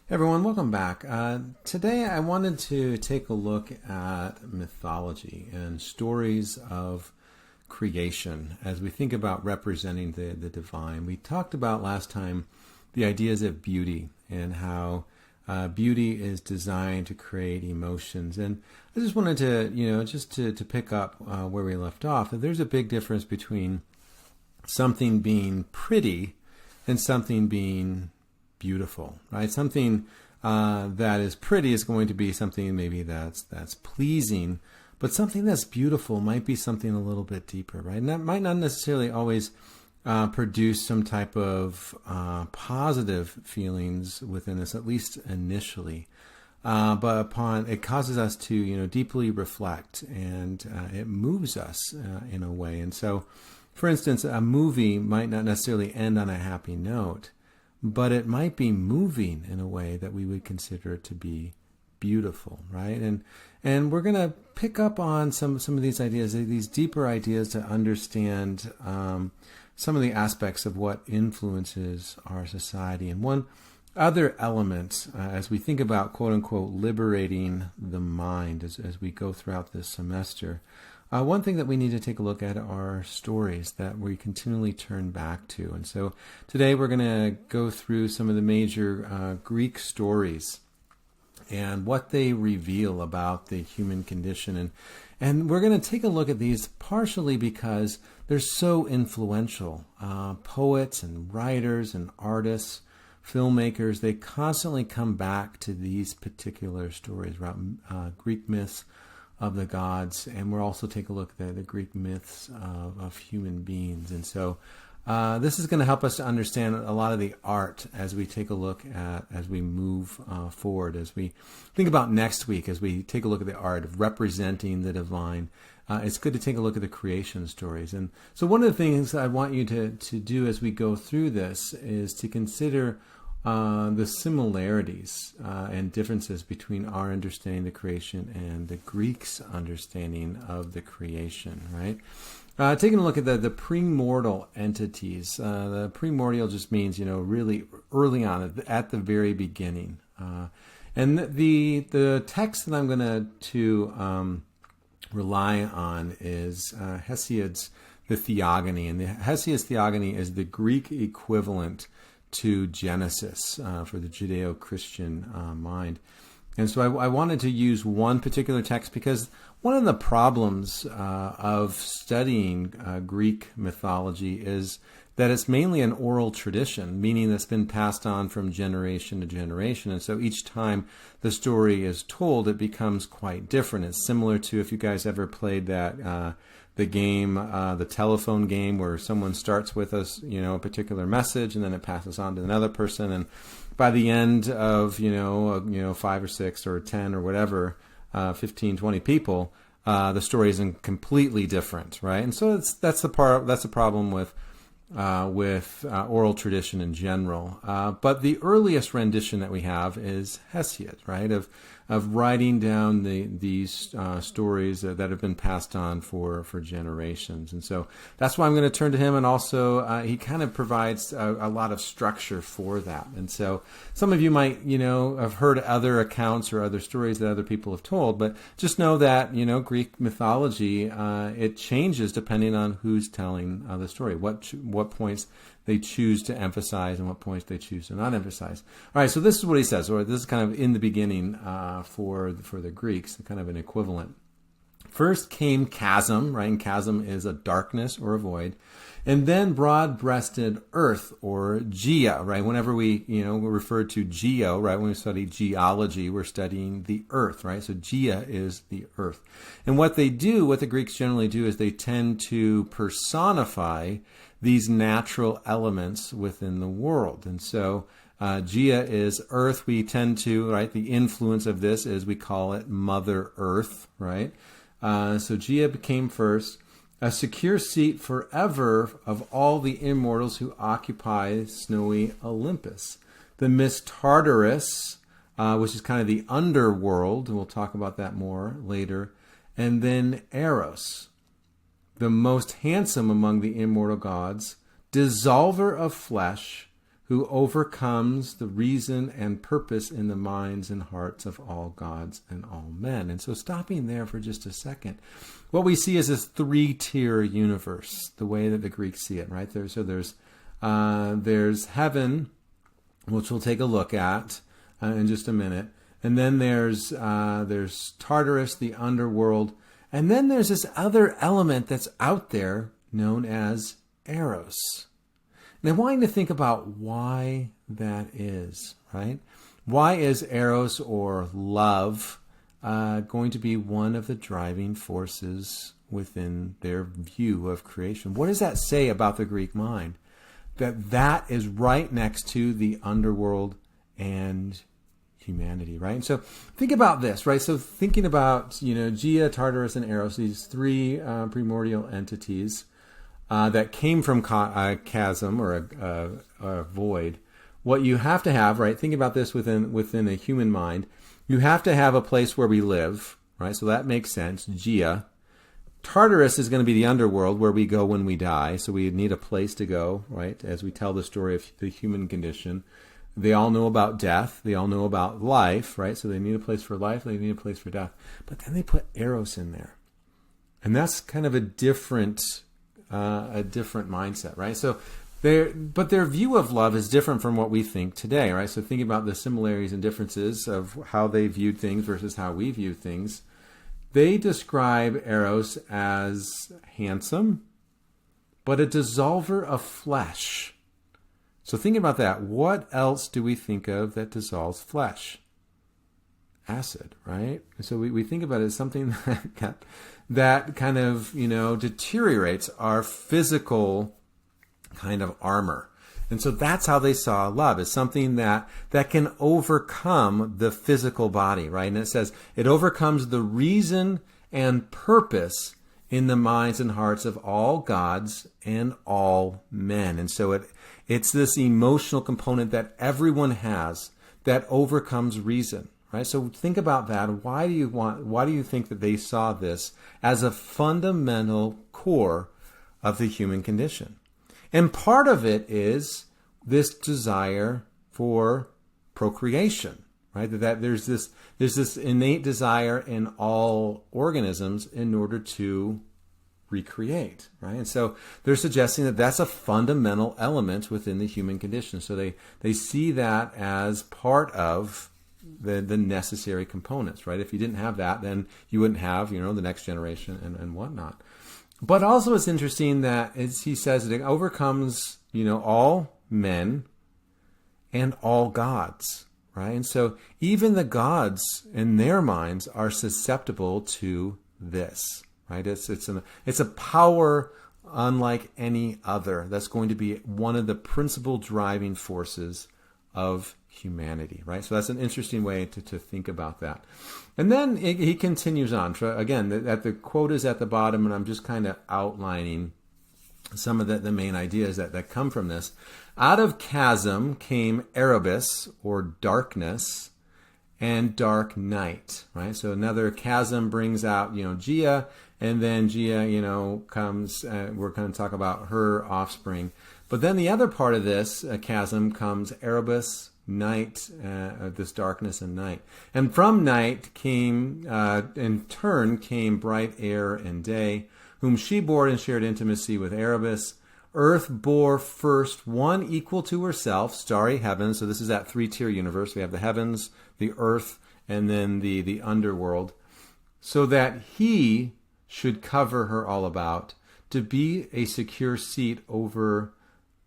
Everyone, welcome back. Today I wanted to take a look at mythology and stories of creation as we think about representing the divine. We talked about last time the ideas of beauty and how beauty is designed to create emotions. And I just wanted to, just to pick up where we left off. There's a big difference between something being pretty and something being beautiful, right? Something that is pretty is going to be something maybe that's pleasing, but something that's beautiful might be something a little bit deeper, right? And that might not necessarily always produce some type of positive feelings within us, at least initially. But upon it causes us to, deeply reflect, and it moves us in a way. And so, for instance, a movie might not necessarily end on a happy note, but it might be moving in a way that we would consider it to be beautiful, right? And we're going to pick up on some of these ideas, these deeper ideas, to understand some of the aspects of what influences our society. And one other element, as we think about, quote unquote, liberating the mind as we go throughout this semester, one thing that we need to take a look at are stories that we continually turn back to. And so today we're going to go through some of the major Greek stories and what they reveal about the human condition. And we're going to take a look at these partially because they're so influential. Poets and writers and artists, filmmakers, they constantly come back to these particular stories around Greek myths of the gods, and we'll also take a look at the Greek myths of human beings. And so this is going to help us to understand a lot of the art as we take a look at, as we move forward, as we think about next week, as we take a look at the art of representing the divine. It's good to take a look at the creation stories. And so one of the things I want you to do as we go through this is to consider the similarities and differences between our understanding of the creation and the Greeks' understanding of the creation, right? Taking a look at the premortal entities. The primordial just means, really early on, at the very beginning. And the text that I'm going to rely on is Hesiod's The Theogony. And the Hesiod's Theogony is the Greek equivalent to Genesis for the Judeo-Christian mind. And so I wanted to use one particular text because one of the problems of studying Greek mythology is that it's mainly an oral tradition, meaning that's been passed on from generation to generation. And so each time the story is told, it becomes quite different. It's similar to, if you guys ever played that the game, the telephone game, where someone starts with us, a particular message, and then it passes on to another person, and by the end of 5 or 6 or 10 or whatever, 15, 20 people, the story is completely different, right? And so that's the problem with oral tradition in general. But the earliest rendition that we have is Hesiod, right? Of writing down these stories that have been passed on for generations. And so that's why I'm going to turn to him. And also, he kind of provides a lot of structure for that. And so some of you might, have heard other accounts or other stories that other people have told, but just know that, Greek mythology, it changes depending on who's telling the story, what points they choose to emphasize and what points they choose to not emphasize. All right, so this is what he says, or this is kind of in the beginning for the Greeks, kind of an equivalent. First came chasm, right? And chasm is a darkness or a void. And then broad-breasted earth, or Gaia, right? Whenever we refer to geo, right? When we study geology, we're studying the earth, right? So Gaia is the earth. And what the Greeks generally do is they tend to personify these natural elements within the world. And so Gaia is earth. We tend to, right, the influence of this is we call it Mother Earth, right? So Gaia became first a secure seat forever of all the immortals who occupy snowy Olympus. The Miss Tartarus, which is kind of the underworld, we'll talk about that more later, and then Eros, the most handsome among the immortal gods, dissolver of flesh, who overcomes the reason and purpose in the minds and hearts of all gods and all men. And so stopping there for just a second, what we see is this three-tier universe, the way that the Greeks see it, right? There's heaven, which we'll take a look at in just a minute. And then there's Tartarus, the underworld. And then there's this other element that's out there known as Eros. And I want you to think about why that is, right? Why is Eros, or love, going to be one of the driving forces within their view of creation? What does that say about the Greek mind? That is right next to the underworld and humanity, right? And so think about this, right? So thinking about, Gaia, Tartarus, and Eros, these three primordial entities that came from a chasm or a void. What you have to have, right? Think about this within a human mind. You have to have a place where we live, right? So that makes sense. Gaia. Tartarus is going to be the underworld where we go when we die. So we need a place to go, right? As we tell the story of the human condition. They all know about death. They all know about life, right? So they need a place for life. They need a place for death. But then they put Eros in there. And that's kind of a different mindset, right? So their view of love is different from what we think today, right? So think about the similarities and differences of how they viewed things versus how we view things. They describe Eros as handsome, but a dissolver of flesh. So think about that. What else do we think of that dissolves flesh? Acid, right? So we think about it as something that kind of, deteriorates our physical kind of armor. And so that's how they saw love, as something that can overcome the physical body, right? And it says it overcomes the reason and purpose in the minds and hearts of all gods and all men. And so it's this emotional component that everyone has that overcomes reason, right? So think about that. Why do you think that they saw this as a fundamental core of the human condition? And part of it is this desire for procreation, right? That there's this innate desire in all organisms in order to recreate, right? And so they're suggesting that that's a fundamental element within the human condition. So they see that as part of the necessary components, right? If you didn't have that, then you wouldn't have, the next generation and whatnot. But also it's interesting that he says that it overcomes, all men and all gods, right? And so even the gods in their minds are susceptible to this, right? It's a power unlike any other that's going to be one of the principal driving forces of humanity, right? So that's an interesting way to think about that. And then he continues on. Again, the quote is at the bottom, and I'm just kind of outlining some of the main ideas that come from this. Out of chasm came Erebus, or darkness, and dark night, right? So another chasm brings out, Gaia, and then Gaia, comes, we're going to talk about her offspring. But then the other part of this chasm comes Erebus, night, this darkness and night. And from night came, in turn, came bright air and day, whom she bore and shared intimacy with Erebus. Earth bore first one equal to herself, starry heaven. So this is that three-tier universe. We have the heavens, the earth, and then the underworld. So that he should cover her all about, to be a secure seat over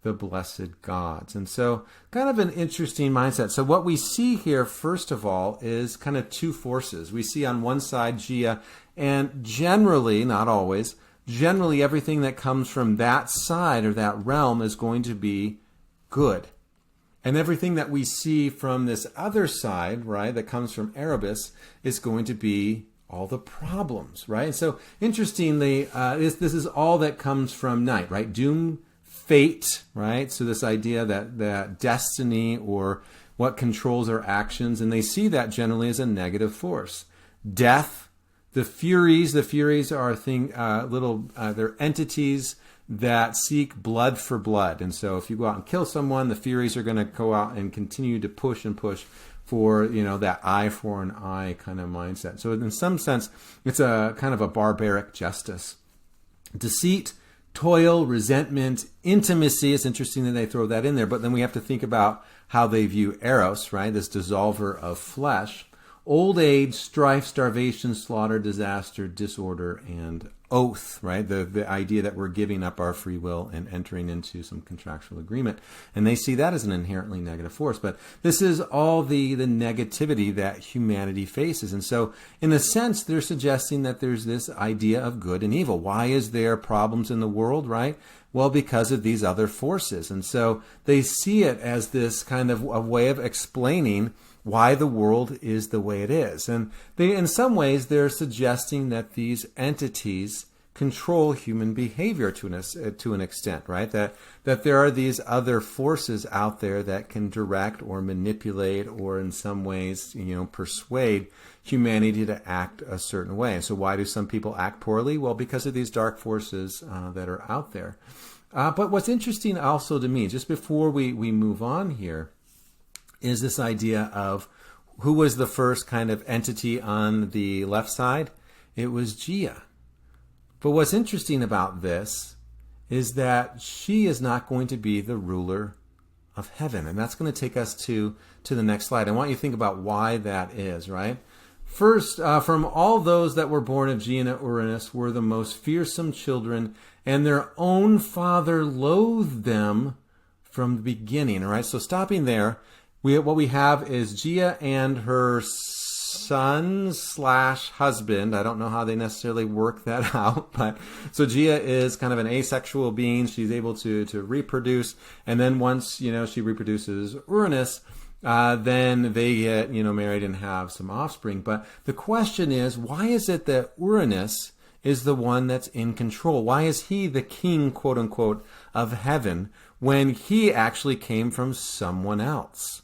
the blessed gods. And so kind of an interesting mindset. So what we see here, first of all, is kind of two forces. We see on one side Gaia, and generally, not always, generally everything that comes from that side or that realm is going to be good. And everything that we see from this other side, right, that comes from Erebus, is going to be all the problems, right? So interestingly, this is all that comes from night, right? Doom, fate, right? So this idea that destiny or what controls our actions, and they see that generally as a negative force. Death, the Furies are they're entities that seek blood for blood. And so if you go out and kill someone, the Furies are going to go out and continue to push and push for, that eye for an eye kind of mindset. So in some sense, it's a kind of a barbaric justice. Deceit, toil, resentment, intimacy. It's interesting that they throw that in there, but then we have to think about how they view eros, right? This dissolver of flesh. Old age, strife, starvation, slaughter, disaster, disorder, and oath, right? The idea that we're giving up our free will and entering into some contractual agreement. And they see that as an inherently negative force. But this is all the negativity that humanity faces. And so, in a sense, they're suggesting that there's this idea of good and evil. Why is there problems in the world, right? Well, because of these other forces. And so they see it as this kind of a way of explaining why the world is the way it is. And they, in some ways, they're suggesting that these entities control human behavior to an extent, right? That there are these other forces out there that can direct or manipulate or in some ways, persuade humanity to act a certain way. And so why do some people act poorly? Well, because of these dark forces that are out there. But what's interesting also to me, just before we move on here, is this idea of who was the first kind of entity on the left side? It was Gia. But what's interesting about this is that she is not going to be the ruler of heaven. And that's going to take us to the next slide. I want you to think about why that is, right? First, from all those that were born of Gia and Uranus were the most fearsome children, and their own father loathed them from the beginning. All right, so stopping there, what we have is Gia and her son/husband. I don't know how they necessarily work that out, but so Gia is kind of an asexual being. She's able to reproduce, and then once she reproduces Uranus, then they get married and have some offspring. But the question is, why is it that Uranus is the one that's in control? Why is he the king, quote unquote, of heaven when he actually came from someone else?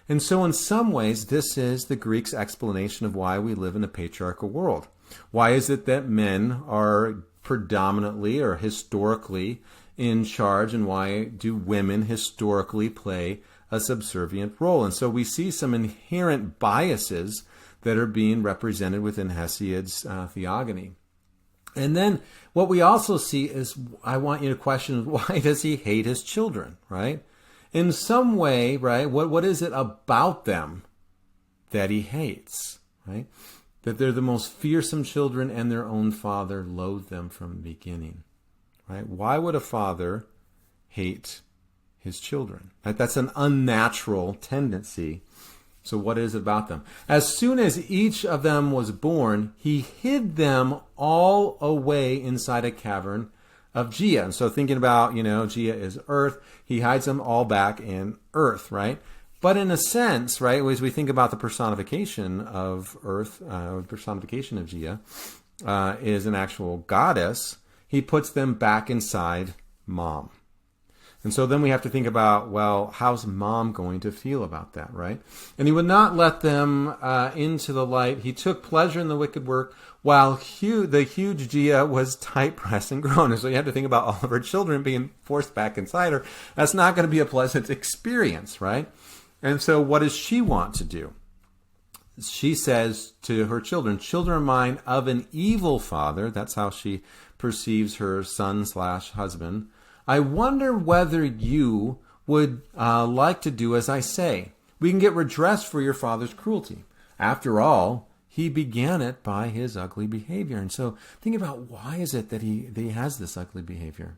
And so in some ways, this is the Greeks' explanation of why we live in a patriarchal world. Why is it that men are predominantly or historically in charge, and why do women historically play a subservient role? And so we see some inherent biases that are being represented within Hesiod's theogony. And then what we also see is, I want you to question, why does he hate his children, right? In some way, right, what is it about them that he hates, right? That they're the most fearsome children and their own father loathed them from the beginning, right? Why would a father hate his children? Right? That's an unnatural tendency. So what is it about them? As soon as each of them was born, he hid them all away inside a cavern of Gia. And so thinking about, Gia is earth, he hides them all back in earth, right? But in a sense, right, as we think about the personification of earth, personification of Gia is an actual goddess, he puts them back inside mom. And so then we have to think about, well, how's mom going to feel about that, right? And he would not let them into the light. He took pleasure in the wicked work, while the huge Gia was tight pressed and groaning. So you have to think about all of her children being forced back inside her. That's not going to be a pleasant experience, right? And so what does she want to do? She says to her children, "Children of mine of an evil father," that's how she perceives her son/husband, "I wonder whether you would like to do as I say. We can get redress for your father's cruelty. After all, he began it by his ugly behavior." And so think about, why is it that he has this ugly behavior?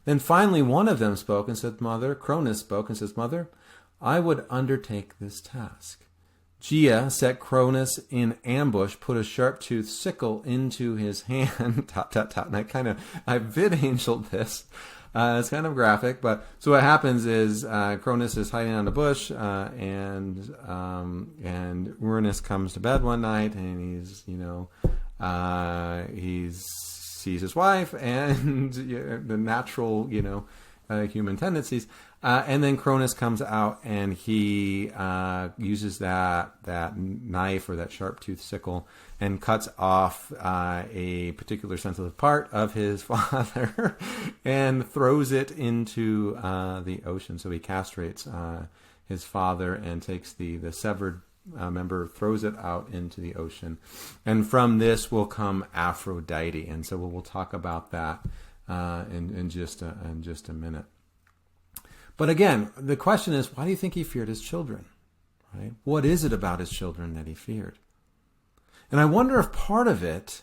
Then finally one of them spoke and said, Cronus spoke and says, "Mother, I would undertake this task." Gia set Cronus in ambush, put a sharp-toothed sickle into his hand. Tap, tap, tap. And I vid-angeled this. It's kind of graphic, but so what happens is Cronus is hiding on a bush, and Uranus comes to bed one night, and he sees his wife, and the natural, human tendencies. And then Cronus comes out and he uses that knife or that sharp-toothed sickle and cuts off a particular sensitive part of his father and throws it into the ocean. So he castrates his father and takes the severed member, throws it out into the ocean. And from this will come Aphrodite. And so we'll talk about that in just a minute. But again, the question is, why do you think he feared his children? Right? What is it about his children that he feared? And I wonder if part of it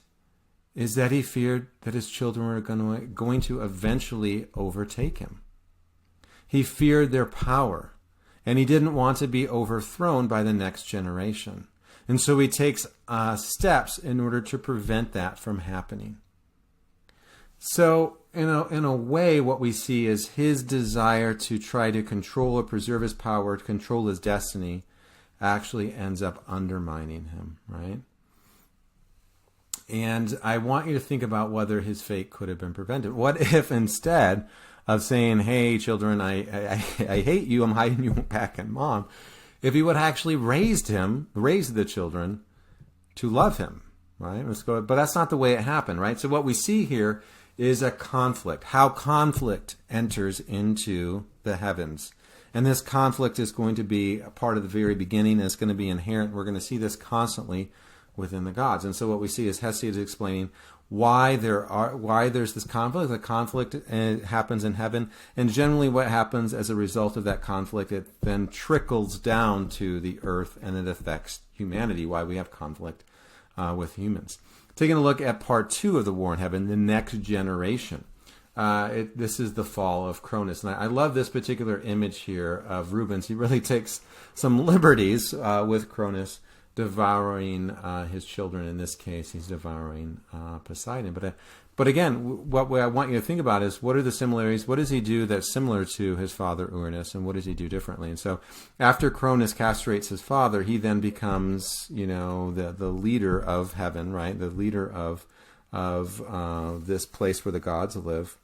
is that he feared that his children were going to eventually overtake him. He feared their power, and he didn't want to be overthrown by the next generation. And so he takes steps in order to prevent that from happening. So, in a way, what we see is his desire to try to control or preserve his power, to control his destiny, actually ends up undermining him, right? And I want you to think about whether his fate could have been prevented. What if instead of saying, hey, children, I hate you, I'm hiding you back in mom, if he would have actually raised the children to love him, right? But that's not the way it happened, right? So what we see here is a conflict, how conflict enters into the heavens. And this conflict is going to be a part of the very beginning, and it's going to be inherent. We're going to see this constantly within the gods. And so what we see is Hesiod explaining why there's this conflict. The conflict happens in heaven, and generally what happens as a result of that conflict, it then trickles down to the earth, and it affects humanity, why we have conflict with humans. Taking a look at part 2 of the War in Heaven, the next generation. This is the fall of Cronus. And I love this particular image here of Rubens. He really takes some liberties with Cronus devouring his children. In this case, he's devouring Poseidon. But again, what I want you to think about is, what are the similarities? What does he do that's similar to his father Uranus, and what does he do differently? And so after Cronus castrates his father, he then becomes, the leader of heaven, right? The leader of this place where the gods live.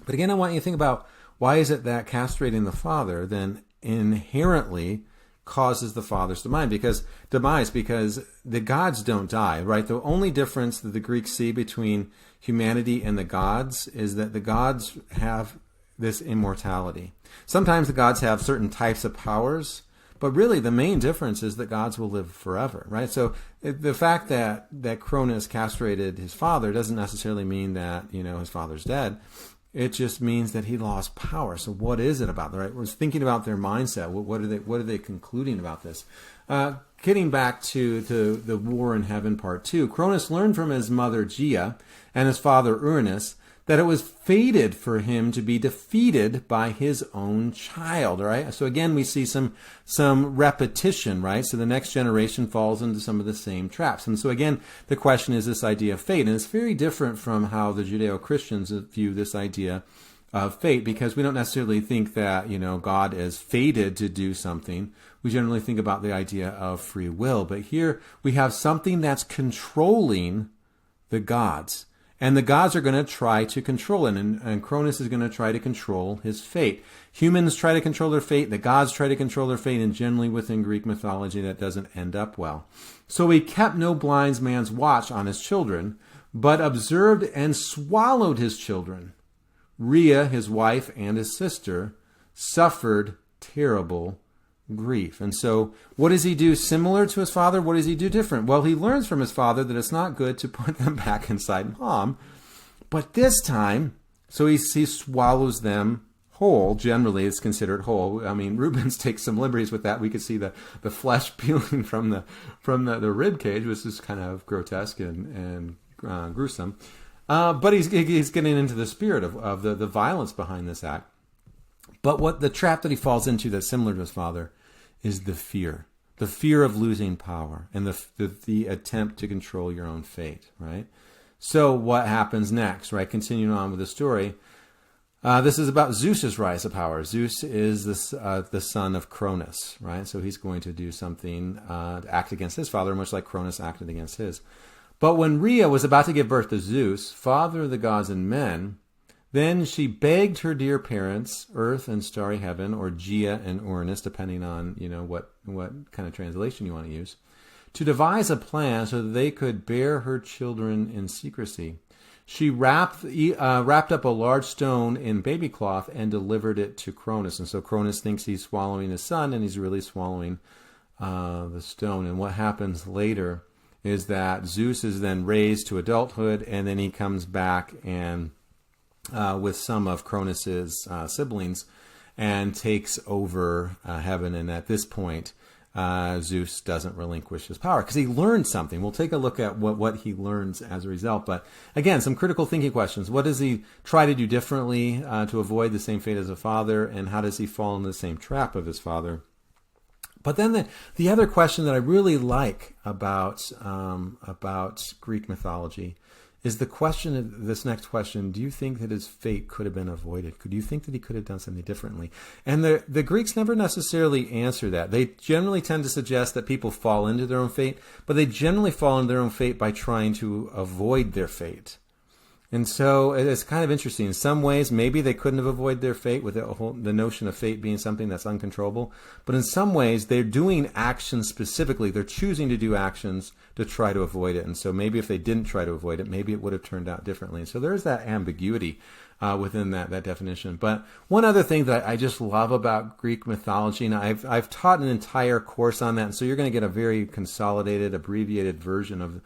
But again, I want you to think about, why is it that castrating the father then inherently causes the father's demise? Because the gods don't die, right? The only difference that the Greeks see between humanity and the gods is that the gods have this immortality. Sometimes the gods have certain types of powers, but really the main difference is that gods will live forever, right? So the fact that Cronus castrated his father doesn't necessarily mean that, his father's dead. It just means that he lost power. So what is it about that, right? We're thinking about their mindset. What are they concluding about this? Getting back to the War in Heaven part 2, Cronus learned from his mother Gaia and his father Uranus that it was fated for him to be defeated by his own child, right? So again, we see some repetition, right? So the next generation falls into some of the same traps. And so again, the question is this idea of fate. And it's very different from how the Judeo-Christians view this idea of fate, because we don't necessarily think that, God is fated to do something. We generally think about the idea of free will. But here we have something that's controlling the gods. And the gods are going to try to control it, and Cronus is going to try to control his fate. Humans try to control their fate, the gods try to control their fate, and generally within Greek mythology that doesn't end up well. So he kept no blind man's watch on his children, but observed and swallowed his children. Rhea, his wife, and his sister suffered terrible grief. And so what does he do similar to his father? What does he do different? Well, he learns from his father that it's not good to put them back inside mom. But this time, so he swallows them whole. Generally, it's considered whole. I mean, Rubens takes some liberties with that. We could see the flesh peeling from the rib cage, which is kind of grotesque and gruesome. But he's getting into the spirit of the violence behind this act. But what the trap that he falls into that's similar to his father is the fear of losing power, and the attempt to control your own fate, right? So what happens next, right? Continuing on with the story, this is about Zeus's rise to power. Zeus is the son of Cronus, right? So he's going to do something to act against his father, much like Cronus acted against his. But when Rhea was about to give birth to Zeus, father of the gods and men, Then she begged her dear parents, Earth and starry heaven, or Gaia and Uranus, depending on what kind of translation you want to use, to devise a plan so that they could bear her children in secrecy. She wrapped up a large stone in baby cloth and delivered it to Cronus. And so Cronus thinks he's swallowing his son, and he's really swallowing the stone. And what happens later is that Zeus is then raised to adulthood, and then he comes back and with some of Cronus's siblings and takes over heaven. And at this point, Zeus doesn't relinquish his power because he learned something. We'll take a look at what he learns as a result. But again, some critical thinking questions. What does he try to do differently to avoid the same fate as a father? And how does he fall into the same trap of his father? But then the other question that I really like about Greek mythology is the question, this next question: do you think that his fate could have been avoided? Could you think that he could have done something differently? And the Greeks never necessarily answer that. They generally tend to suggest that people fall into their own fate, but they generally fall into their own fate by trying to avoid their fate. And so it's kind of interesting. In some ways, maybe they couldn't have avoided their fate with the notion of fate being something that's uncontrollable. But in some ways, they're doing actions specifically. They're choosing to do actions to try to avoid it. And so maybe if they didn't try to avoid it, maybe it would have turned out differently. And so there's that ambiguity within that definition. But one other thing that I just love about Greek mythology, and I've taught an entire course on that, and so you're going to get a very consolidated, abbreviated version of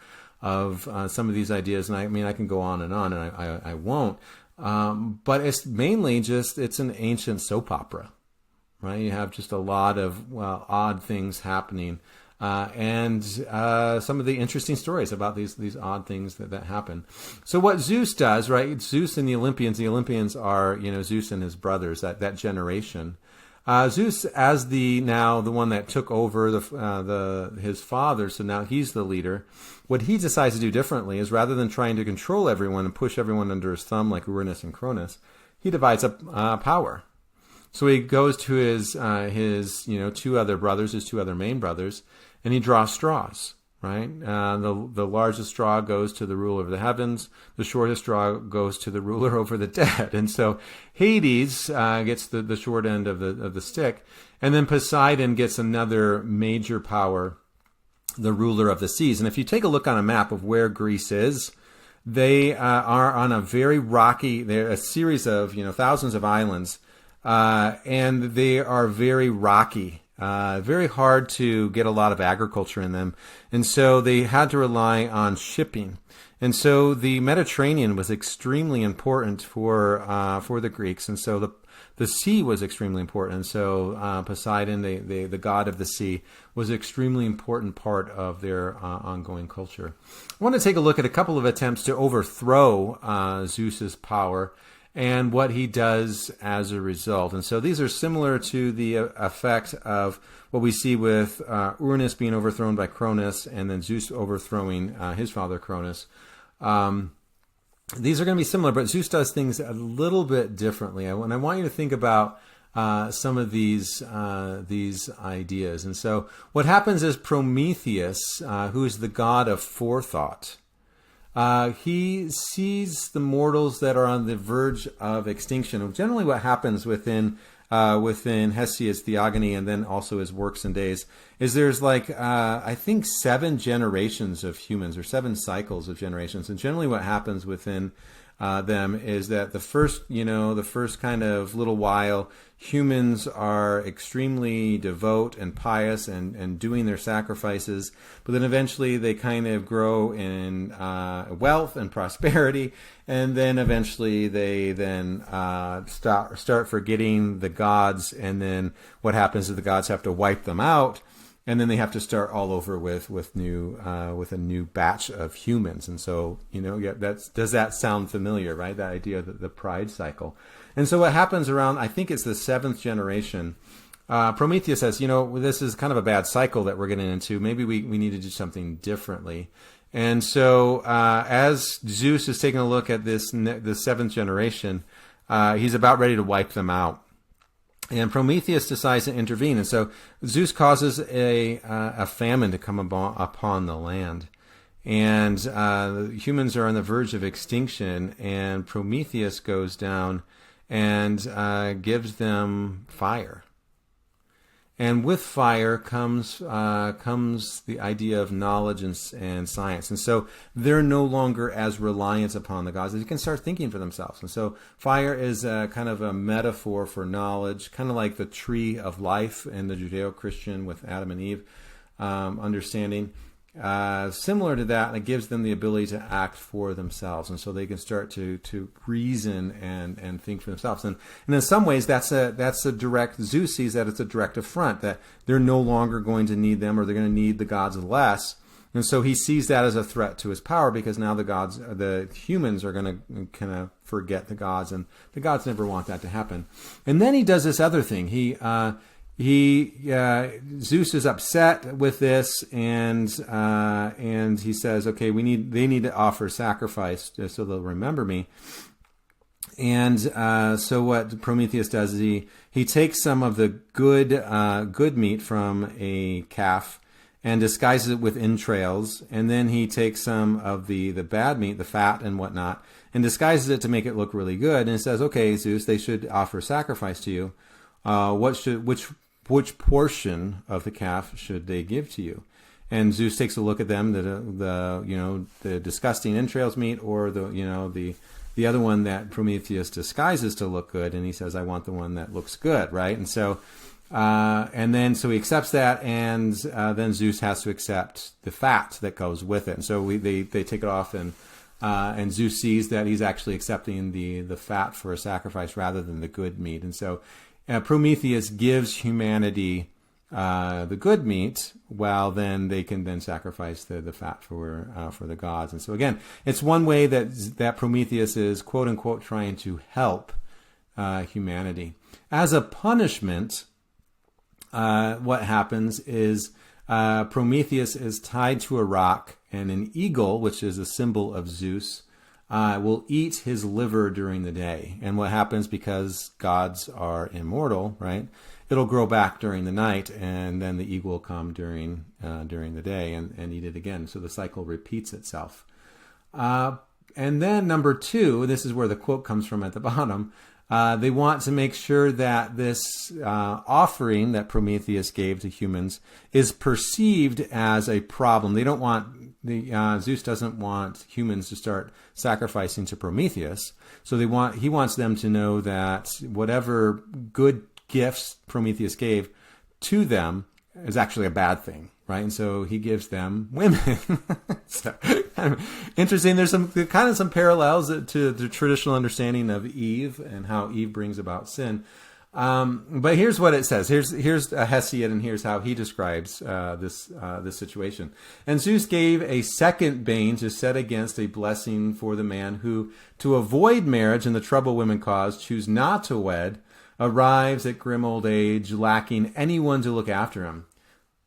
some of these ideas, and I can go on, and I won't. But it's mainly it's an ancient soap opera, right? You have just a lot of odd things happening, and some of the interesting stories about these odd things that happen. So what Zeus does, right? Zeus and the Olympians. The Olympians are Zeus and his brothers, that generation. Zeus as the one that took over his father, so now he's the leader. What he decides to do differently is, rather than trying to control everyone and push everyone under his thumb like Uranus and Cronus, he divides up power. So he goes to his two other brothers, his two other main brothers, and he draws straws. Right, the largest straw goes to the ruler of the heavens. The shortest straw goes to the ruler over the dead. And so Hades gets the short end of the stick, and then Poseidon gets another major power, the ruler of the seas. And if you take a look on a map of where Greece is, they are on a very rocky. They're a series of thousands of islands, and they are very rocky. Very hard to get a lot of agriculture in them. And so they had to rely on shipping. And so the Mediterranean was extremely important for the Greeks. And so the sea was extremely important. And so Poseidon, the god of the sea, was an extremely important part of their ongoing culture. I want to take a look at a couple of attempts to overthrow Zeus's power and what he does as a result. And so these are similar to the effect of what we see with Uranus being overthrown by Cronus, and then Zeus overthrowing his father Cronus. These are going to be similar, but Zeus does things a little bit differently. And I want you to think about some of these ideas. And so what happens is Prometheus, who is the god of forethought, he sees the mortals that are on the verge of extinction. Generally what happens within Hesiod's Theogony, and then also his Works and Days, is there's I think 7 generations of humans, or 7 cycles of generations. And generally what happens within them is that the first kind of little while, humans are extremely devout and pious and doing their sacrifices, but then eventually they kind of grow in wealth and prosperity, and then eventually they start forgetting the gods, and then what happens is the gods have to wipe them out, and then they have to start all over with a new batch of humans. And so, does that sound familiar, right? That idea of the pride cycle. And so what happens around, I think it's the 7th generation, Prometheus says, this is kind of a bad cycle that we're getting into. Maybe we need to do something differently. And so as Zeus is taking a look at the 7th generation, he's about ready to wipe them out. And Prometheus decides to intervene. And so Zeus causes a famine to come upon the land. and humans are on the verge of extinction, and Prometheus goes down and gives them fire. And with fire comes the idea of knowledge and science. And so they're no longer as reliant upon the gods. They can start thinking for themselves. And so fire is kind of a metaphor for knowledge, kind of like the tree of life in the Judeo-Christian with Adam and Eve understanding. Similar to that, it gives them the ability to act for themselves, and so they can start to reason and think for themselves. And in some ways, that's a direct. Zeus sees that it's a direct affront, that they're no longer going to need them, or they're going to need the gods less. And so he sees that as a threat to his power, because now the humans are going to kind of forget the gods, and the gods never want that to happen. And then he does this other thing. Zeus is upset with this, and he says, okay, they need to offer sacrifice so they'll remember me. And so what Prometheus does is he takes some of the good meat from a calf and disguises it with entrails, and then he takes some of the bad meat, the fat and whatnot, and disguises it to make it look really good. And says, okay, Zeus, they should offer sacrifice to you. Which portion of the calf should they give to you? And Zeus takes a look at them, the disgusting entrails meat, or the other one that Prometheus disguises to look good, and he says, I want the one that looks good, right? And so so he accepts that, and then Zeus has to accept the fat that goes with it. And so they take it off, and Zeus sees that he's actually accepting the fat for a sacrifice rather than the good meat. And so Prometheus gives humanity the good meat, while then they can then sacrifice the fat for the gods. And so again, it's one way that Prometheus is, quote unquote, trying to help humanity. As a punishment, what happens is Prometheus is tied to a rock, and an eagle, which is a symbol of Zeus, will eat his liver during the day. And what happens, because gods are immortal, right? It'll grow back during the night, and then the eagle will come during the day and eat it again. So the cycle repeats itself. And then number 2, this is where the quote comes from at the bottom. They want to make sure that this offering that Prometheus gave to humans is perceived as a problem. They don't want Zeus doesn't want humans to start sacrificing to Prometheus. So he wants them to know that whatever good gifts Prometheus gave to them is actually a bad thing, right? And so he gives them women. So, interesting. There's some parallels to the traditional understanding of Eve and how Eve brings about sin. But here's what it says. Here's Hesiod, and here's how he describes this situation. And Zeus gave a second bane to set against a blessing for the man who, to avoid marriage and the trouble women cause, choose not to wed, arrives at grim old age, lacking anyone to look after him.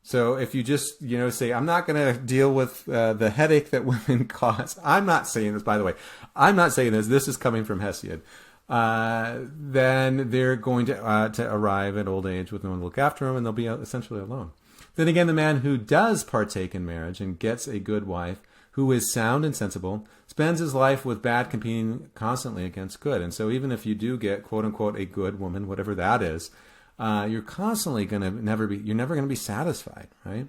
So if you just, say, I'm not going to deal with the headache that women cause. I'm not saying this, by the way. I'm not saying this. This is coming from Hesiod. Then they're going to arrive at old age with no one to look after them, and they'll be essentially alone. Then again, the man who does partake in marriage and gets a good wife, who is sound and sensible, spends his life with bad competing constantly against good. And so even if you do get, quote unquote, a good woman, whatever that is, you're constantly going to never going to be satisfied, right?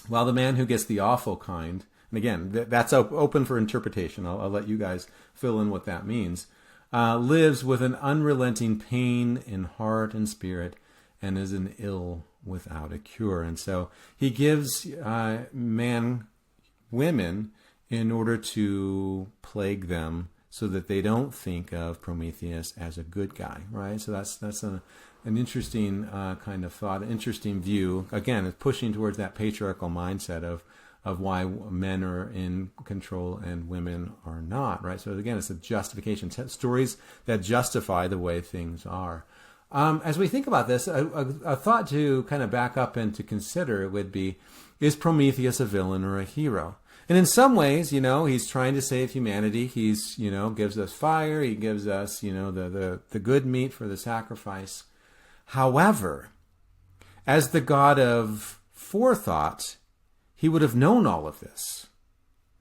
While the man who gets the awful kind, and again, that's open for interpretation. I'll let you guys fill in what that means. Lives with an unrelenting pain in heart and spirit, and is an ill without a cure. And so he gives women in order to plague them, so that they don't think of Prometheus as a good guy, right? So that's an interesting kind of thought, an interesting view. Again, it's pushing towards that patriarchal mindset of why men are in control and women are not, right? So again, it's a justification. Stories that justify the way things are. As we think about this, a thought to kind of back up and to consider would be, is Prometheus a villain or a hero? And in some ways, he's trying to save humanity. He's, gives us fire. He gives us, the good meat for the sacrifice. However, as the God of forethought, he would have known all of this.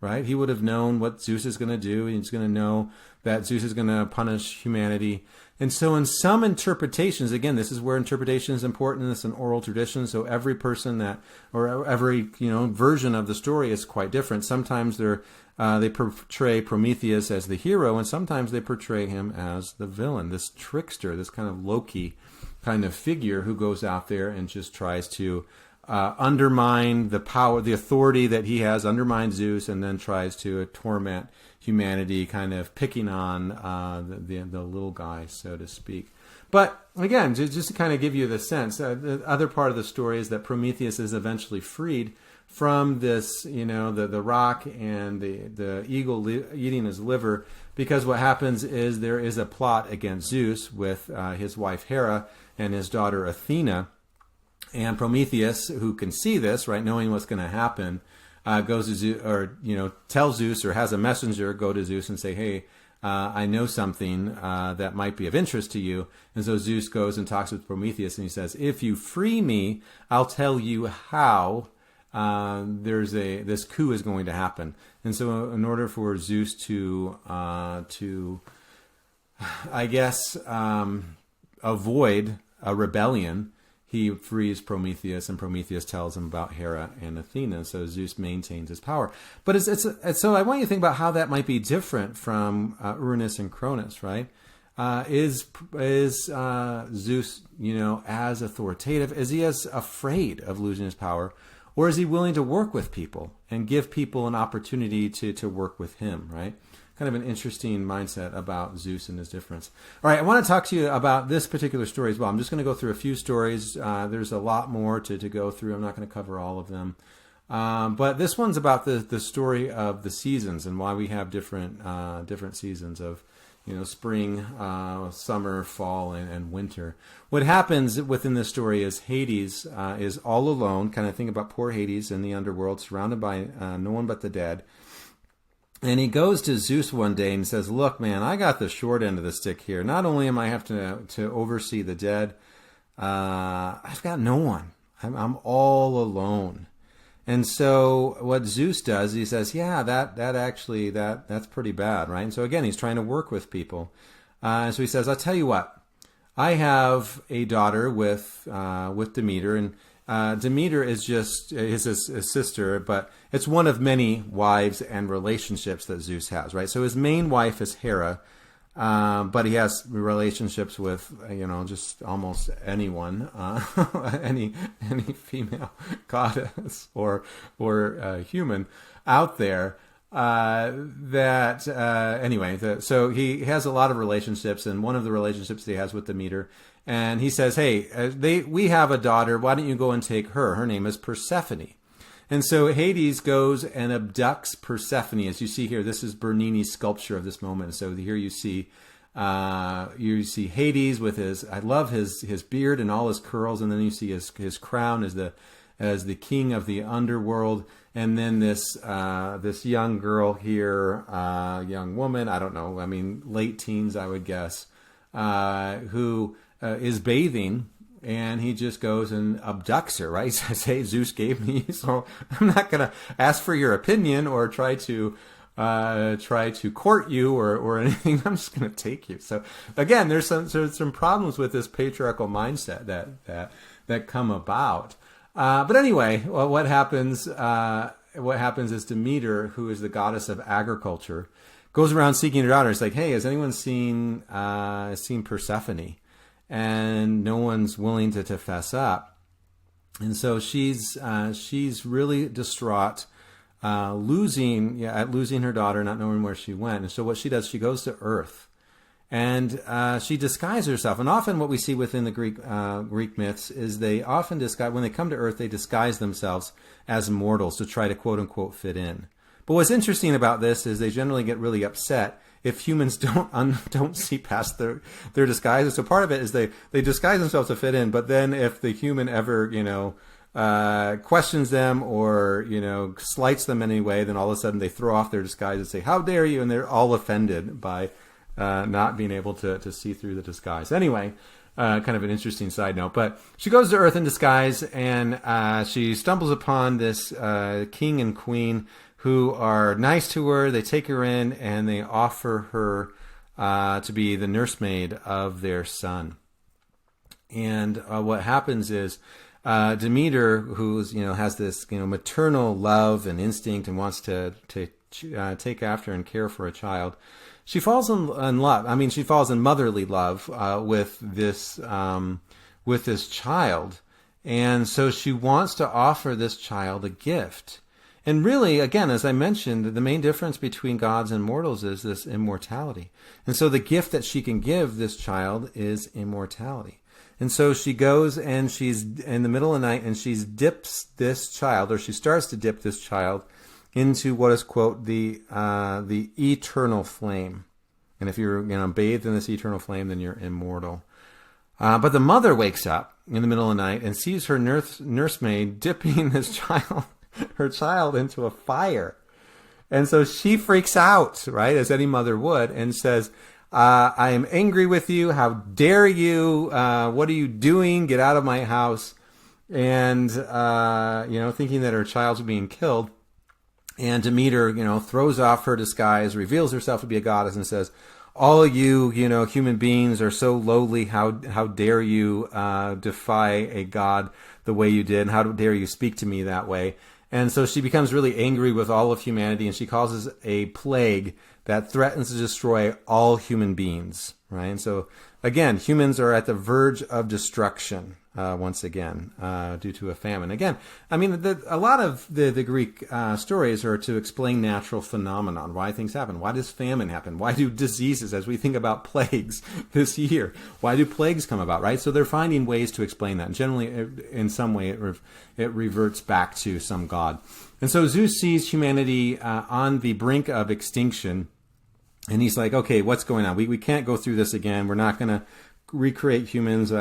right? He would have known what Zeus is going to do. He's going to know that Zeus is going to punish humanity. And so in some interpretations, again, this is where interpretation is important. It's an oral tradition. So every person or every, version of the story is quite different. Sometimes they portray Prometheus as the hero, and sometimes they portray him as the villain, this trickster, this kind of Loki kind of figure who goes out there and just tries to undermine the power, the authority that he has, undermine Zeus, and then tries to torment humanity, kind of picking on the little guy, so to speak. But again, just to kind of give you the sense, the other part of the story is that Prometheus is eventually freed from this, the rock and the eagle eating his liver, because what happens is there is a plot against Zeus with his wife Hera and his daughter Athena. And Prometheus, who can see this, right, knowing what's going to happen, goes to Zeus, or tells Zeus, or has a messenger go to Zeus and say, "Hey, I know something that might be of interest to you." And so Zeus goes and talks with Prometheus, and he says, "If you free me, I'll tell you how this coup is going to happen." And so, in order for Zeus to I guess, avoid a rebellion, he frees Prometheus, and Prometheus tells him about Hera and Athena. So Zeus maintains his power. But so I want you to think about how that might be different from Uranus and Cronus, right? Is Zeus, as authoritative? Is he as afraid of losing his power? Or is he willing to work with people and give people an opportunity to work with him, right? Kind of an interesting mindset about Zeus and his difference. All right, I want to talk to you about this particular story as well. I'm just going to go through a few stories. There's a lot more to go through. I'm not going to cover all of them. But this one's about the story of the seasons and why we have different seasons of, spring, summer, fall, and winter. What happens within this story is Hades is all alone. Kind of think about poor Hades in the underworld, surrounded by no one but the dead. And he goes to Zeus one day and says, "Look, man, I got the short end of the stick here. Not only am I have to oversee the dead, I've got no one. I'm all alone." And so what Zeus does, he says, "Yeah, that's pretty bad, right?" And so again, he's trying to work with people. And so he says, "I'll tell you what. I have a daughter with Demeter, and Demeter is just his sister, but it's one of many wives and relationships that Zeus has, right? So his main wife is Hera, but he has relationships with, just almost anyone, any female goddess or human out there. So he has a lot of relationships, and one of the relationships he has with Demeter. And he says, "Hey, we have a daughter. Why don't you go and take her? Her name is Persephone." And so Hades goes and abducts Persephone. As you see here, this is Bernini's sculpture of this moment. So here you see Hades with I love his beard and all his curls, and then you see his crown as the king of the underworld. And then this young girl here, young woman, I don't know, late teens, I would guess, who is bathing, and he just goes and abducts her, right? He says, "Hey, Zeus gave me, so I'm not going to ask for your opinion or try to court you or anything. I'm just going to take you." So again, there's some problems with this patriarchal mindset that come about. But anyway, what happens is Demeter, who is the goddess of agriculture, goes around seeking her daughter. It's like, "Hey, has anyone seen Persephone?" And no one's willing to fess up. And so she's really distraught, losing her daughter, not knowing where she went. And so what she does, she goes to Earth, and she disguises herself. And often what we see within the Greek myths is they often when they come to Earth, they disguise themselves as mortals to try to quote unquote fit in. But what's interesting about this is they generally get really upset if humans don't see past their disguises. So part of it is they disguise themselves to fit in, but then if the human ever questions them or slights them in any way, then all of a sudden they throw off their disguise and say, "How dare you?" And they're all offended by not being able to see through the disguise. Anyway, kind of an interesting side note. But she goes to Earth in disguise, and she stumbles upon this king and queen who are nice to her. They take her in and they offer her to be the nursemaid of their son. And what happens is Demeter, who's has this maternal love and instinct and wants to take after and care for a child, she falls in love. I mean, she falls in motherly love with this child, and so she wants to offer this child a gift. And really, again, as I mentioned, the main difference between gods and mortals is this immortality. And so the gift that she can give this child is immortality. And so she goes and she's in the middle of the night and she dips this child, or she starts to dip this child into what is, quote, the eternal flame. And if you're bathed in this eternal flame, then you're immortal. But the mother wakes up in the middle of the night and sees her nursemaid dipping this child, her child, into a fire. And so she freaks out, right, as any mother would, and says, I am angry with you. How dare you? What are you doing? Get out of my house. And, thinking that her child's being killed. And Demeter, throws off her disguise, reveals herself to be a goddess, and says, all you, human beings are so lowly. How dare you defy a god the way you did? And how dare you speak to me that way? And so she becomes really angry with all of humanity, and she causes a plague that threatens to destroy all human beings, right? And so, again, humans are at the verge of destruction once again due to a famine. Again, I mean, a lot of the Greek stories are to explain natural phenomenon, why things happen. Why does famine happen? Why do diseases, as we think about plagues this year, why do plagues come about, right? So they're finding ways to explain that. And generally, in some way, it reverts back to some god. And so Zeus sees humanity on the brink of extinction. And he's like, okay, what's going on? We can't go through this again. We're not going to recreate humans.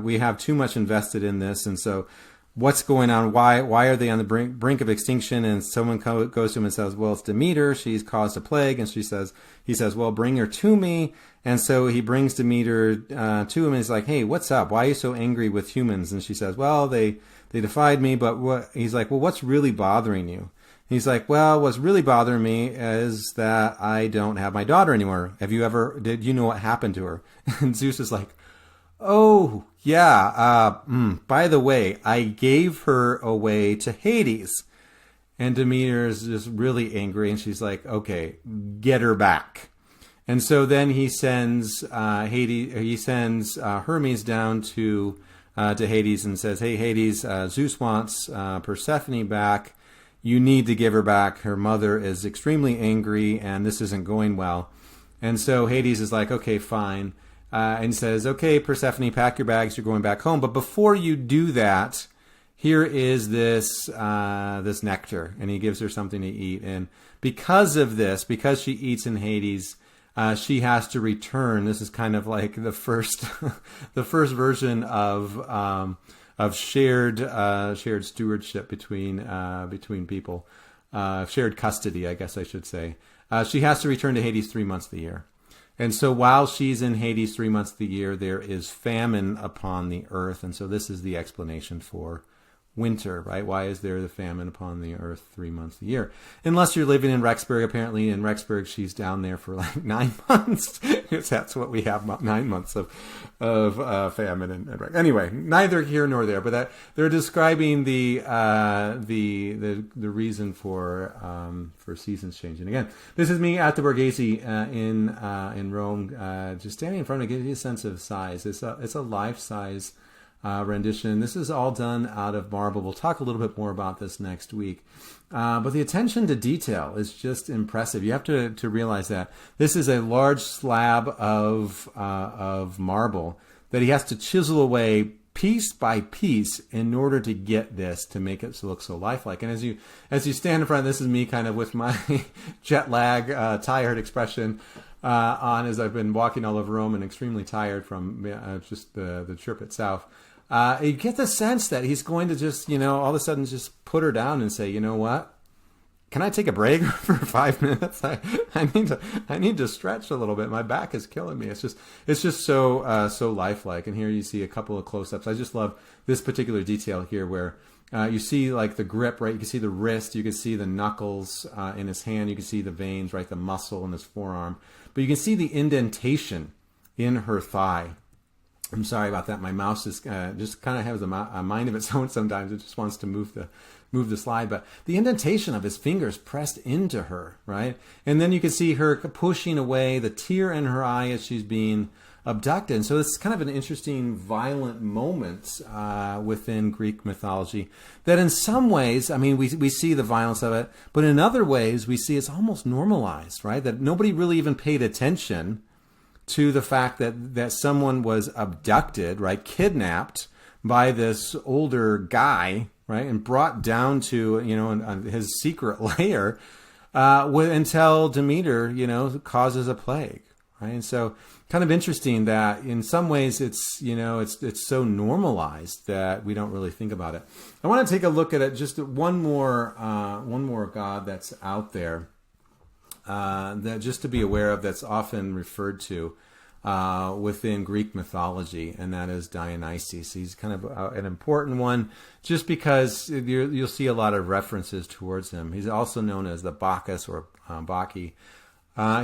We have too much invested in this. And so what's going on? Why are they on the brink of extinction? And someone goes to him and says, well, it's Demeter. She's caused a plague. And he says, well, bring her to me. And so he brings Demeter to him. And he's like, hey, what's up? Why are you so angry with humans? And she says, well, they defied me. But what? He's like, well, what's really bothering you? He's like, well, what's really bothering me is that I don't have my daughter anymore. Did you know what happened to her? And Zeus is like, oh, yeah. By the way, I gave her away to Hades. And Demeter is just really angry. And she's like, okay, get her back. And so then he sends Hermes down to Hades and says, hey, Hades, Zeus wants Persephone back. You need to give her back. Her mother is extremely angry, and this isn't going well. And so Hades is like, okay, fine. And says, okay, Persephone, pack your bags. You're going back home. But before you do that, here is this nectar. And he gives her something to eat. And because of this, because she eats in Hades, she has to return. This is kind of like the first version of shared stewardship between people, shared custody, I guess I should say. She has to return to Hades 3 months of the year. And so while she's in Hades 3 months of the year, there is famine upon the earth. And so this is the explanation for winter, right? Why is there the famine upon the earth 3 months a year? Unless you're living in Rexburg. Apparently in Rexburg, she's down there for like 9 months. That's what we have, 9 months of famine. And anyway, neither here nor there. But that they're describing the reason for seasons changing. Again, this is me at the Borghese in Rome, just standing in front of it, gives you a sense of size. It's a life-size rendition. This is all done out of marble. We'll talk a little bit more about this next week. But the attention to detail is just impressive. You have to realize that this is a large slab of marble that he has to chisel away piece by piece in order to get this to make it look so lifelike. And as you stand in front, this is me kind of with my jet lag, tired expression on as I've been walking all over Rome and extremely tired from just the trip itself. You get the sense that he's going to just, all of a sudden just put her down and say, you know what? Can I take a break for 5 minutes? I need to stretch a little bit. My back is killing me. It's just so lifelike. And here you see a couple of close-ups. I just love this particular detail here where You see like the grip, right? You can see the wrist, you can see the knuckles in his hand, you can see the veins, right? The muscle in his forearm. But you can see the indentation in her thigh. I'm sorry about that. My mouse is just kind of has a mind of its own sometimes. It just wants to move the slide. But the indentation of his fingers pressed into her, right? And then you can see her pushing away, the tear in her eye as she's being abducted. And so it's kind of an interesting, violent moment within Greek mythology that in some ways, I mean, we see the violence of it, but in other ways we see it's almost normalized, right? That nobody really even paid attention to the fact that someone was abducted, right, kidnapped by this older guy, right, and brought down to, his secret lair until Demeter, causes a plague, right? And so kind of interesting that in some ways it's so normalized that we don't really think about it. I want to take a look at it, just one more god that's out there. That just to be aware of, that's often referred to within Greek mythology, and that is Dionysus. He's kind of an important one just because you'll see a lot of references towards him. He's also known as the Bacchus or Bacchae.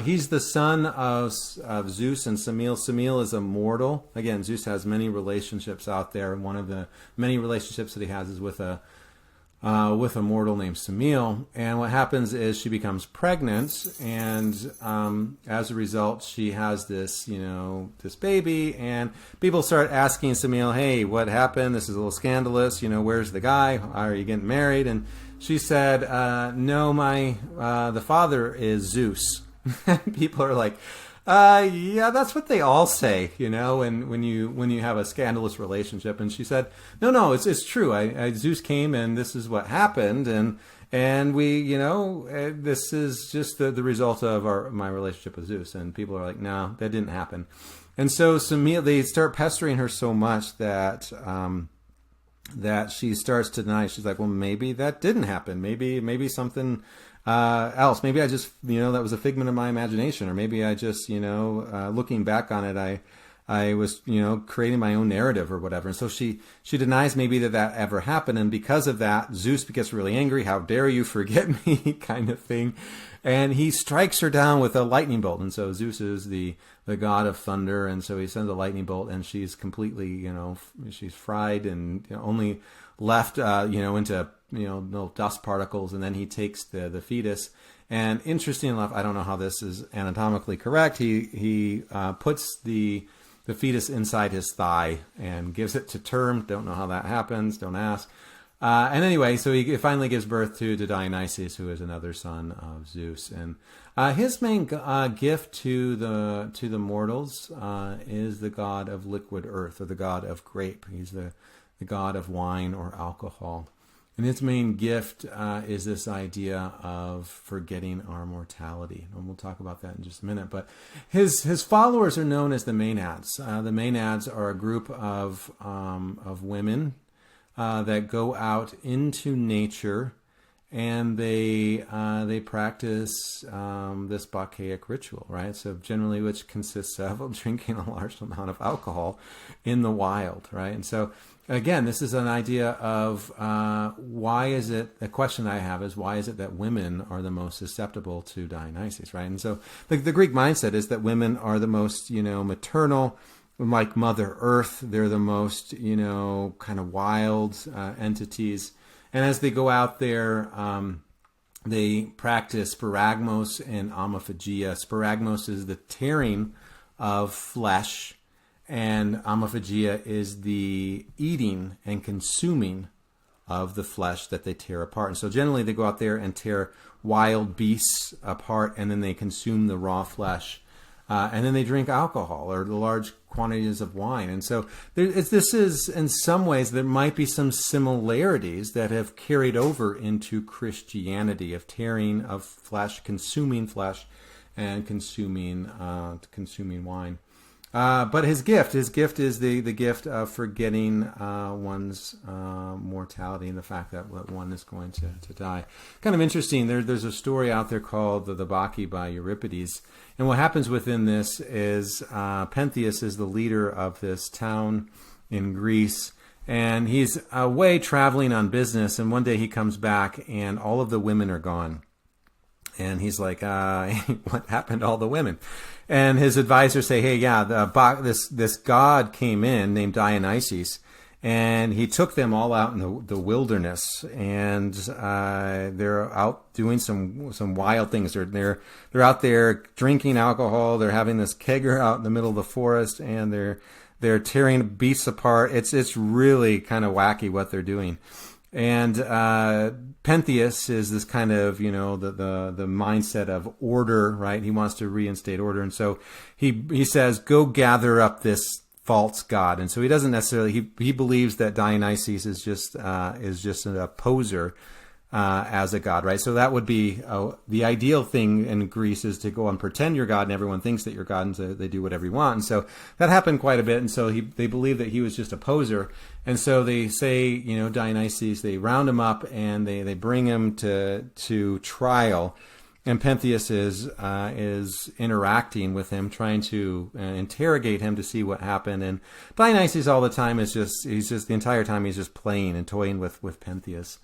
He's the son of Zeus and Semele. Semele is a mortal. Again, Zeus has many relationships out there, and one of the many relationships that he has is with a mortal named Semele. And what happens is she becomes pregnant, and as a result, she has this baby, and people start asking Semele, hey, what happened? This is a little scandalous. Where's the guy? Are you getting married? And she said, no, the father is Zeus. People are like, yeah, that's what they all say, when you have a scandalous relationship. And she said, no, it's true. Zeus came, and this is what happened, and we, this is just the result of my relationship with Zeus. And people are like, no, that didn't happen. And so Semele, they start pestering her so much that she starts to deny. She's like, well, maybe that didn't happen. Maybe something else. Maybe I just, that was a figment of my imagination, or maybe I just, looking back on it, I was, creating my own narrative or whatever. And so she denies maybe that ever happened. And because of that, Zeus gets really angry. How dare you forget me, kind of thing. And he strikes her down with a lightning bolt. And so Zeus is the god of thunder. And so he sends a lightning bolt, and she's completely, she's fried and only left, into little dust particles, and then he takes the fetus. And interesting enough, I don't know how this is anatomically correct. He puts the fetus inside his thigh and gives it to term. Don't know how that happens. Don't ask. And anyway, so he finally gives birth to Dionysus, who is another son of Zeus. And his main gift to the mortals is the god of liquid earth, or the god of grape. He's the god of wine or alcohol. And its main gift is this idea of forgetting our mortality. And we'll talk about that in just a minute. But his followers are known as the Maenads. The Maenads are a group of women that go out into nature, and they practice this Bacchaic ritual, right? So generally, which consists of drinking a large amount of alcohol in the wild, right? And so again, this is an idea of why is it, a question I have is, why is it that women are the most susceptible to Dionysus, right? And so the Greek mindset is that women are the most, maternal, like Mother Earth. They're the most, kind of wild entities. And as they go out there, they practice sparagmos and omophagia. Sparagmos is the tearing of flesh, and omophagia is the eating and consuming of the flesh that they tear apart. And so generally they go out there and tear wild beasts apart, and then they consume the raw flesh. And then they drink alcohol or the large quantities of wine. And so this is, in some ways, there might be some similarities that have carried over into Christianity, of tearing of flesh, and consuming wine. But his gift is the gift of forgetting one's mortality, and the fact that one is going to die. Kind of interesting. There's a story out there called the Bacchae by Euripides. And what happens within this is Pentheus is the leader of this town in Greece, And he's away traveling on business, and one day he comes back, and all of the women are gone. And he's like, what happened to all the women? And his advisors say, hey, yeah, this god came in named Dionysus, and he took them all out in the wilderness, and they're out doing some wild things. They're out there drinking alcohol. They're having this kegger out in the middle of the forest, and they're tearing beasts apart. It's really kind of wacky what they're doing. And Pentheus is this kind of, the mindset of order, right? He wants to reinstate order. And so he says, go gather up this false god. And so he doesn't necessarily, he believes that Dionysus is just a poser as a god, right? So that would be the ideal thing in Greece, is to go and pretend you're God, and everyone thinks that you're God, and so they do whatever you want. And so that happened quite a bit. And so they believe that he was just a poser. And so they say, Dionysus, they round him up and they bring him to trial. And Pentheus is interacting with him, trying to interrogate him to see what happened. And Dionysus all the time the entire time he's just playing and toying with Pentheus.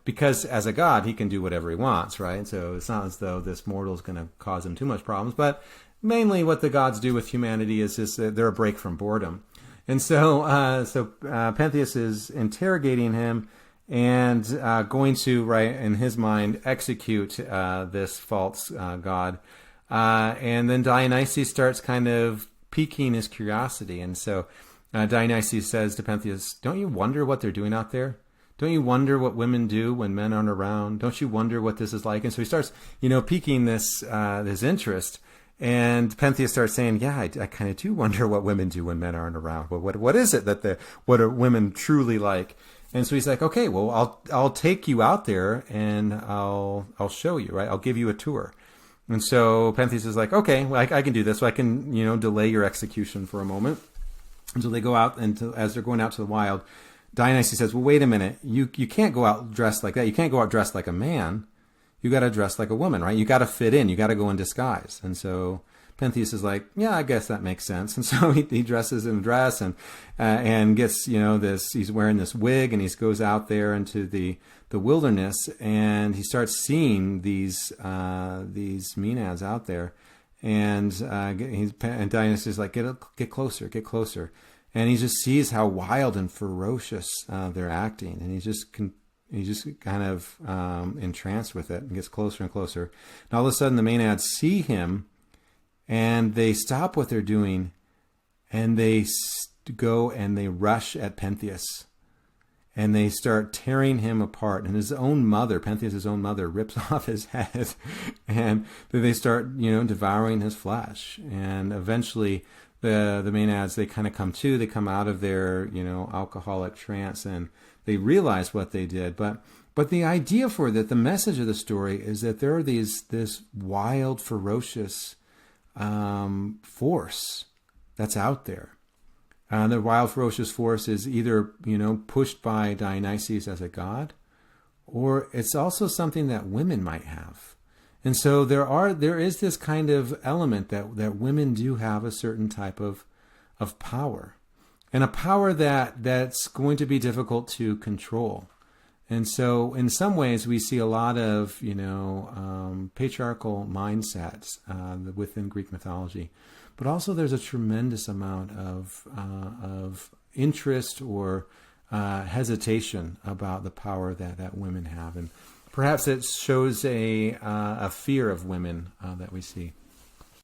Because as a god, he can do whatever he wants, right? And so it's not as though this mortal is going to cause him too much problems. But mainly what the gods do with humanity is just they're a break from boredom. And so Pentheus is interrogating him and going to, right, in his mind, execute this false god. And then Dionysus starts kind of piquing his curiosity. And so Dionysus says to Pentheus, don't you wonder what they're doing out there? Don't you wonder what women do when men aren't around? Don't you wonder what this is like? And so he starts, piquing this interest. And Pentheus starts saying, yeah, I kind of do wonder what women do when men aren't around. But what is it what are women truly like? And so he's like, okay, well, I'll take you out there and I'll show you, right? I'll give you a tour. And so Pentheus is like, okay, well, I can do this. So I can, delay your execution for a moment. And so they go out, and as they're going out to the wild, Dionysus says, well, wait a minute. You can't go out dressed like that. You can't go out dressed like a man. You got to dress like a woman, right? You got to fit in. You got to go in disguise. And so Pentheus is like, yeah, I guess that makes sense. And so he dresses in a dress and gets, he's wearing this wig, and he goes out there into the wilderness, and he starts seeing these maenads out there. And Dionysus is like, get closer, get closer. And he just sees how wild and ferocious they're acting, and he's just kind of entranced with it, and gets closer and closer. And all of a sudden, the maenads see him, and they stop what they're doing, and they go and they rush at Pentheus, and they start tearing him apart. And his own mother, Pentheus' own mother, rips off his head, and then they start, devouring his flesh. And eventually, the maenads, they kind of come to, they come out of their, alcoholic trance, and they realize what they did. But the idea for that, the message of the story is that there are this wild, ferocious force that's out there. The wild, ferocious force is either, pushed by Dionysus as a god, or it's also something that women might have. And so there is this kind of element that women do have a certain type of power, and a power that's going to be difficult to control. And so in some ways we see a lot of, patriarchal mindsets within Greek mythology, but also there's a tremendous amount of interest or hesitation about the power that women have. And perhaps it shows a fear of women that we see.